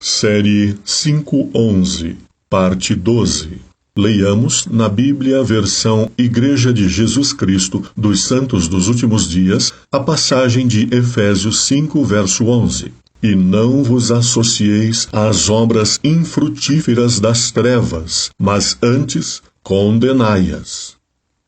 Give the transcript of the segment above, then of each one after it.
Série 511, parte 12. Leiamos na Bíblia versão Igreja de Jesus Cristo dos Santos dos Últimos Dias, a passagem de Efésios 5, verso 11. E não vos associeis às obras infrutíferas das trevas, mas antes condenai-as.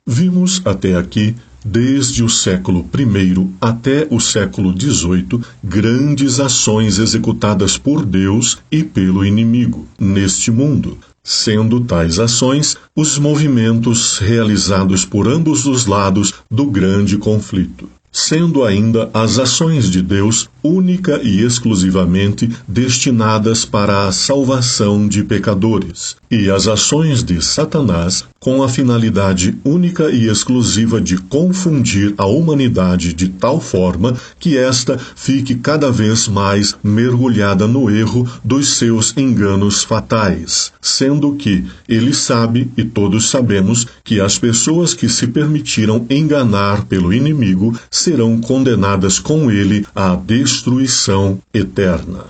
Vimos até aqui, desde o século I até o século XVIII, grandes ações executadas por Deus e pelo inimigo neste mundo, sendo tais ações os movimentos realizados por ambos os lados do grande conflito, sendo ainda as ações de Deus única e exclusivamente destinadas para a salvação de pecadores, e as ações de Satanás com a finalidade única e exclusiva de confundir a humanidade de tal forma que esta fique cada vez mais mergulhada no erro dos seus enganos fatais, sendo que ele sabe, e todos sabemos, que as pessoas que se permitiram enganar pelo inimigo serão condenadas com ele à destruição eterna.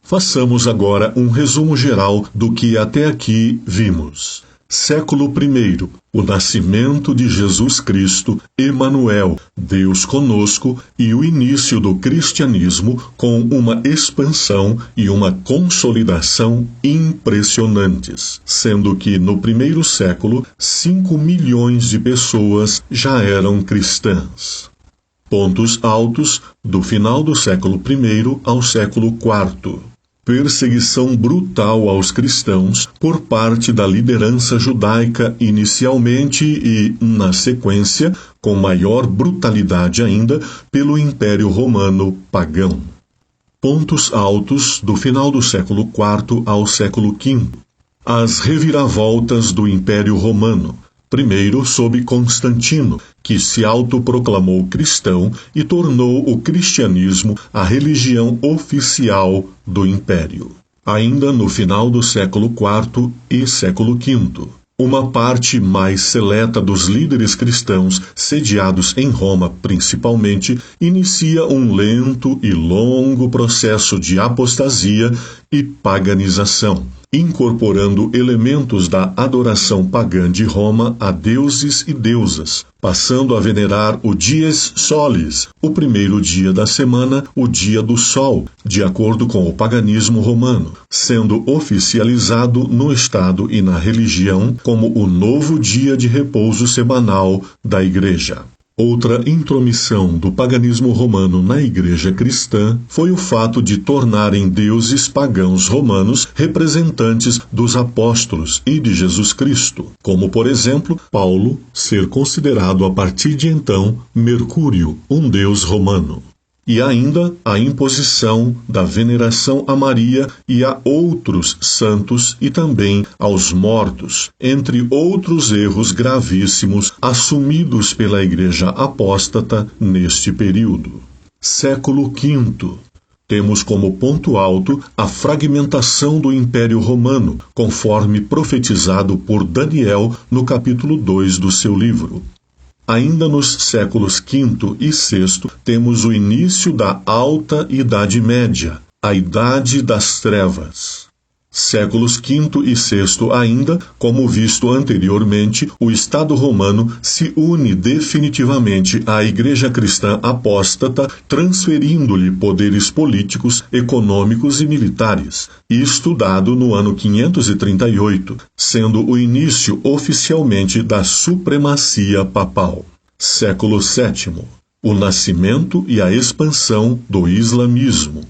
Façamos agora um resumo geral do que até aqui vimos. Século I, o nascimento de Jesus Cristo, Emanuel, Deus conosco, e o início do cristianismo com uma expansão e uma consolidação impressionantes, sendo que no primeiro século 5 milhões de pessoas já eram cristãs. Pontos altos do final do século I ao século IV. Perseguição brutal aos cristãos por parte da liderança judaica inicialmente e, na sequência, com maior brutalidade ainda, pelo Império Romano pagão. Pontos altos do final do século IV ao século V. As reviravoltas do Império Romano. Primeiro sob Constantino, que se autoproclamou cristão e tornou o cristianismo a religião oficial do império. Ainda no final do século IV e século V, uma parte mais seleta dos líderes cristãos, sediados em Roma principalmente, inicia um lento e longo processo de apostasia e paganização, incorporando elementos da adoração pagã de Roma a deuses e deusas, passando a venerar o Dies Solis, o primeiro dia da semana, o dia do sol, de acordo com o paganismo romano, sendo oficializado no Estado e na religião como o novo dia de repouso semanal da Igreja. Outra intromissão do paganismo romano na Igreja cristã foi o fato de tornarem deuses pagãos romanos representantes dos apóstolos e de Jesus Cristo, como, por exemplo, Paulo ser considerado a partir de então Mercúrio, um deus romano. E ainda a imposição da veneração a Maria e a outros santos e também aos mortos, entre outros erros gravíssimos assumidos pela Igreja apóstata neste período. Século V. Temos como ponto alto a fragmentação do Império Romano, conforme profetizado por Daniel no capítulo 2 do seu livro. Ainda nos séculos V e VI, temos o início da Alta Idade Média, a Idade das Trevas. Séculos V e VI ainda, como visto anteriormente, o Estado romano se une definitivamente à Igreja cristã apóstata, transferindo-lhe poderes políticos, econômicos e militares, isto dado no ano 538, sendo o início oficialmente da supremacia papal. Século VII, o nascimento e a expansão do islamismo.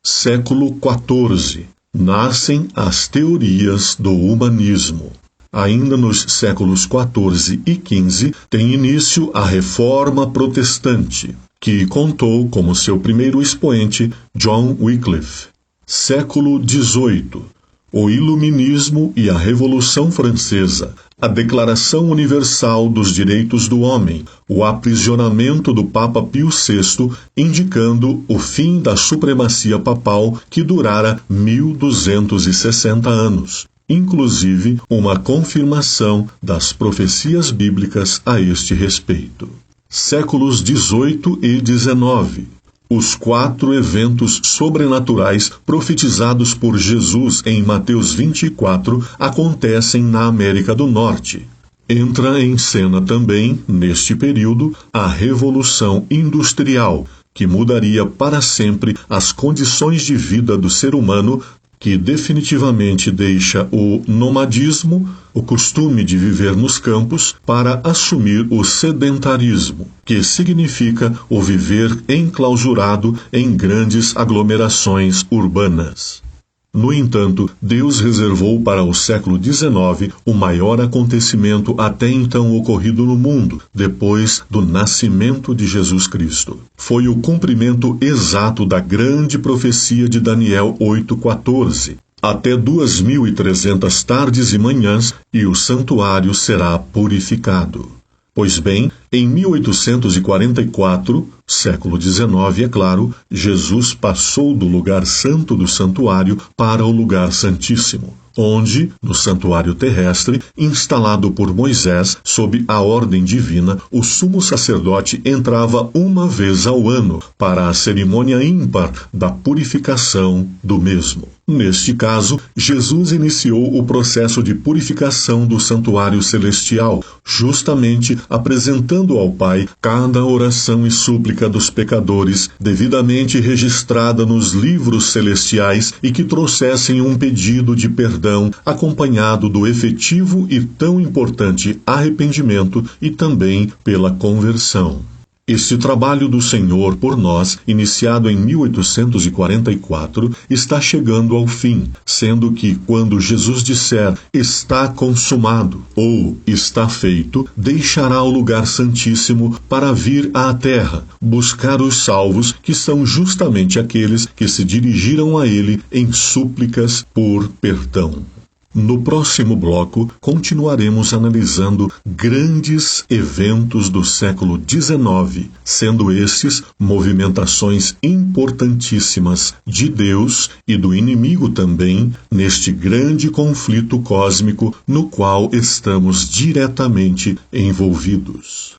Século XIV, nascem as teorias do humanismo. Ainda nos séculos XIV e XV tem início a Reforma Protestante, que contou como seu primeiro expoente John Wycliffe. Século XVIII, o Iluminismo e a Revolução Francesa, a Declaração Universal dos Direitos do Homem, o aprisionamento do Papa Pio VI, indicando o fim da supremacia papal que durara 1260 anos, inclusive uma confirmação das profecias bíblicas a este respeito. Séculos XVIII e XIX, Os 4 eventos sobrenaturais profetizados por Jesus em Mateus 24 acontecem na América do Norte. Entra em cena também, neste período, a Revolução Industrial, que mudaria para sempre as condições de vida do ser humano, que definitivamente deixa o nomadismo, o costume de viver nos campos, para assumir o sedentarismo, que significa o viver enclausurado em grandes aglomerações urbanas. No entanto, Deus reservou para o século XIX o maior acontecimento até então ocorrido no mundo, depois do nascimento de Jesus Cristo. Foi o cumprimento exato da grande profecia de Daniel 8,14. Até 2.300 tardes e manhãs, e o santuário será purificado. Pois bem, em 1844, século XIX, é claro, Jesus passou do lugar santo do santuário para o lugar santíssimo, onde, no santuário terrestre, instalado por Moisés sob a ordem divina, o sumo sacerdote entrava uma vez ao ano para a cerimônia ímpar da purificação do mesmo. Neste caso, Jesus iniciou o processo de purificação do santuário celestial, justamente apresentando ao Pai cada oração e súplica dos pecadores, devidamente registrada nos livros celestiais e que trouxessem um pedido de perdão, acompanhado do efetivo e tão importante arrependimento e também pela conversão. Este trabalho do Senhor por nós, iniciado em 1844, está chegando ao fim, sendo que, quando Jesus disser "está consumado" ou "está feito", deixará o lugar santíssimo para vir à terra, buscar os salvos, que são justamente aqueles que se dirigiram a Ele em súplicas por perdão. No próximo bloco, continuaremos analisando grandes eventos do século XIX, sendo estes movimentações importantíssimas de Deus e do inimigo também, neste grande conflito cósmico no qual estamos diretamente envolvidos.